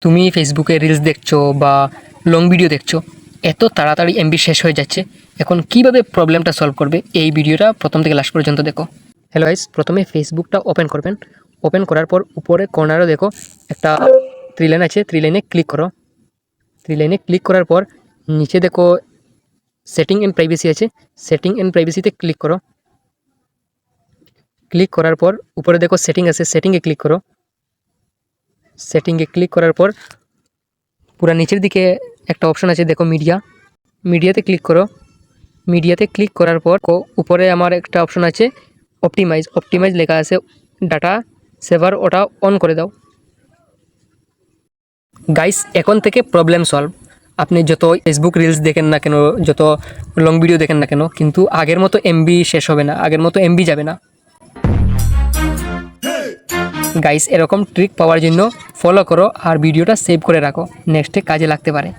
তুমি ফেসবুকে রিলস দেখছো বা লং ভিডিও দেখছো, এত তাড়াতাড়ি এমবি শেষ হয়ে যাচ্ছে। এখন কিভাবে প্রবলেমটা সলভ করবে, এই ভিডিওটা প্রথম থেকে লাস্ট পর্যন্ত দেখো। হ্যালো গাইস, প্রথমে ফেসবুকটা ওপেন করবেন। ওপেন করার পর উপরে কর্নারে দেখো একটা থ্রি লাইন আছে, থ্রি লাইনে ক্লিক করো। থ্রি লাইনে ক্লিক করার পর নিচে দেখো সেটিং অ্যান্ড প্রাইভেসি আছে, সেটিং অ্যান্ড প্রাইভেসিতে ক্লিক করো। ক্লিক করার পর উপরে দেখো সেটিং আছে, সেটিংয়ে ক্লিক করো। সেটিংয়ে ক্লিক করার পর পুরা নিচের দিকে একটা অপশন আছে দেখো মিডিয়া, মিডিয়াতে ক্লিক করো। মিডিয়াতে ক্লিক করার পর উপরে আমার একটা অপশন আছে অপটিমাইজ, অপটিমাইজ লেখা আছে ডাটা সেভার, ওটা অন করে দাও। গাইস, এখন থেকে প্রবলেম সলভ। আপনি যত ফেসবুক রিলস দেখেন না কেন, যত লং ভিডিও দেখেন না কেন, কিন্তু আগের মতো এমবি শেষ হবে না, আগের মতো এমবি যাবে না। গাইস, এরকম ট্রিক পাওয়ার জন্য ফলো করো আর ভিডিওটা সেভ করে রাখো, নেক্সটে কাজে লাগতে পারে।